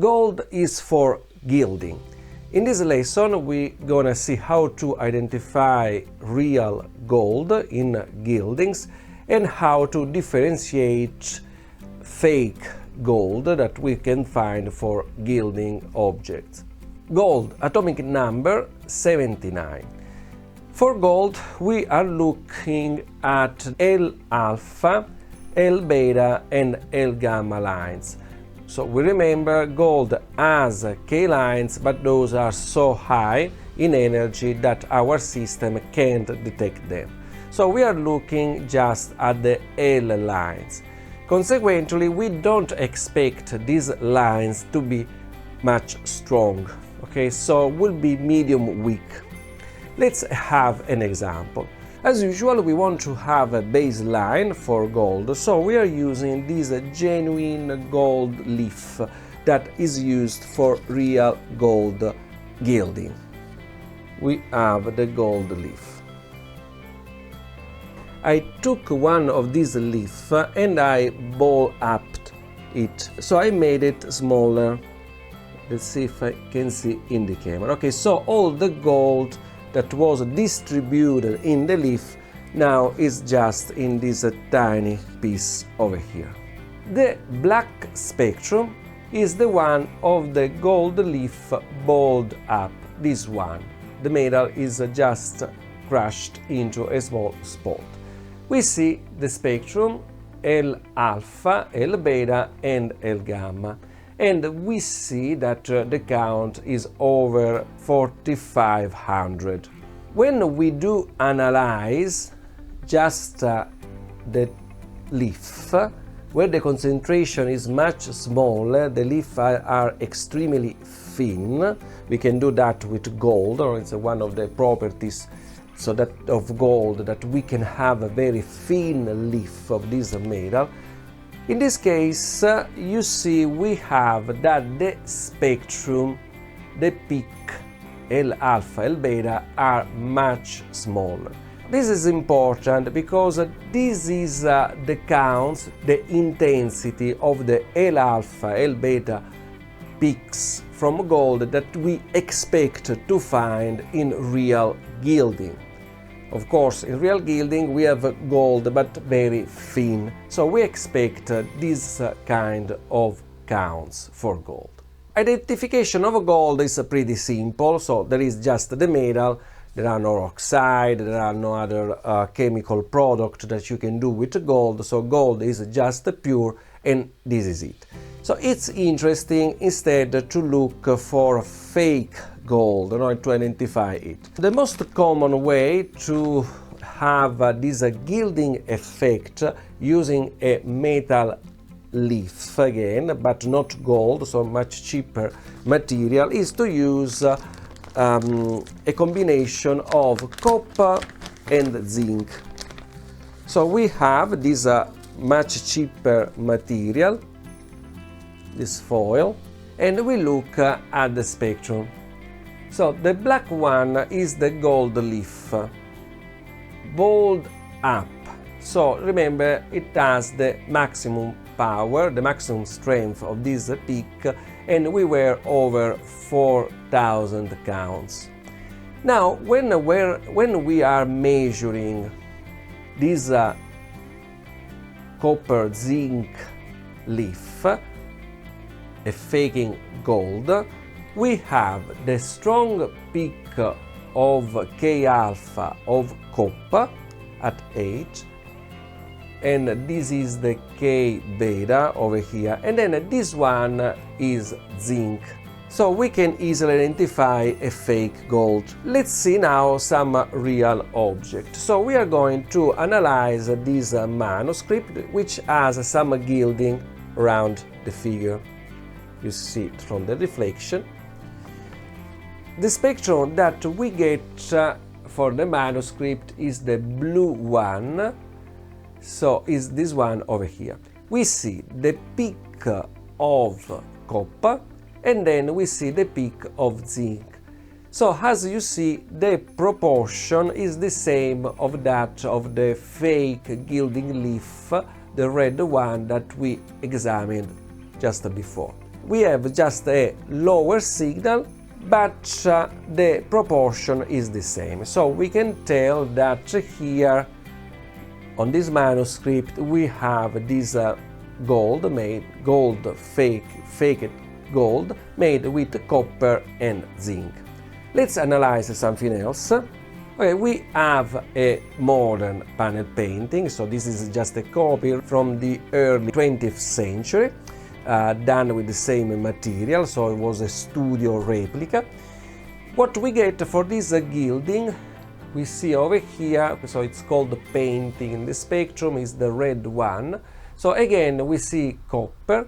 Gold is for gilding. In this lesson we're gonna see how to identify real gold in gildings and how to differentiate fake gold that we can find for gilding objects. Gold, atomic number 79. For gold we are looking at L-alpha, L-beta and L-gamma lines. So we remember gold has K lines, but those are so high in energy that our system can't detect them. So we are looking just at the L lines. Consequently, we don't expect these lines to be much strong. Okay, so will be medium weak. Let's have an example. As usual, we want to have a baseline for gold, so we are using this genuine gold leaf that is used for real gold gilding. We have the gold leaf. I took one of these leaves and I ball up it, so I made it smaller. Let's see if I can see in the camera. Okay, so all the gold that was distributed in the leaf now is just in this tiny piece over here. The black spectrum is the one of the gold leaf balled up, this one. The metal is just crushed into a small spot. We see the spectrum L-alpha, L-beta and L-gamma. And we see that the count is over 4500. When we do analyze just the leaf, where the concentration is much smaller, the leaf are extremely thin. We can do that with gold, or it's one of the properties so that of gold, that we can have a very thin leaf of this metal. In this case, you see we have that the spectrum, the peak, L-alpha, L-beta are much smaller. This is important because this is the counts, the intensity of the L-alpha, L-beta peaks from gold that we expect to find in real gilding. Of course, in real gilding we have gold but very thin, so we expect this kind of counts for gold. Identification of gold is pretty simple, so there is just the metal, there are no oxide, there are no other chemical product that you can do with gold, so gold is just pure and this is it. So it's interesting instead to look for fake gold, to identify it. The most common way to have this gilding effect using a metal leaf again, but not gold, so much cheaper material, is to use a combination of copper and zinc. So we have this much cheaper material, this foil, and we look at the spectrum. So the black one is the gold leaf, balled up. So remember, it has the maximum power, the maximum strength of this peak, and we were over 4000 counts. Now, when we are measuring this copper zinc leaf, a faking gold, we have the strong peak of K-alpha of copper at 8, and this is the K-beta over here, and then this one is zinc. So we can easily identify a fake gold. Let's see now some real object. So we are going to analyze this manuscript, which has some gilding around the figure. You see it from the reflection. The spectrum that we get for the manuscript is the blue one, so is this one over here. We see the peak of copper and then we see the peak of zinc. So as you see, the proportion is the same of that of the fake gilding leaf, the red one that we examined just before. we have just a lower signal, but the proportion is the same. So we can tell that here on this manuscript we have this faked gold made with copper and zinc. Let's analyze something else. Okay, we have a modern panel painting, so this is just a copy from the early 20th century, done with the same material, so it was a studio replica. What we get for this gilding, we see over here, so it's called painting in the spectrum, is the red one. So again, we see copper,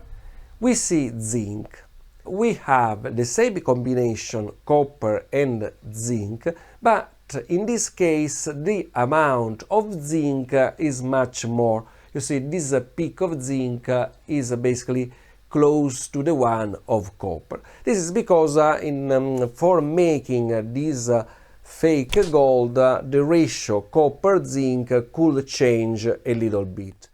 we see zinc. We have the same combination copper and zinc, but in this case the amount of zinc is much more. You see, this peak of zinc is basically close to the one of copper. This is because for making this fake gold, the ratio copper-zinc could change a little bit.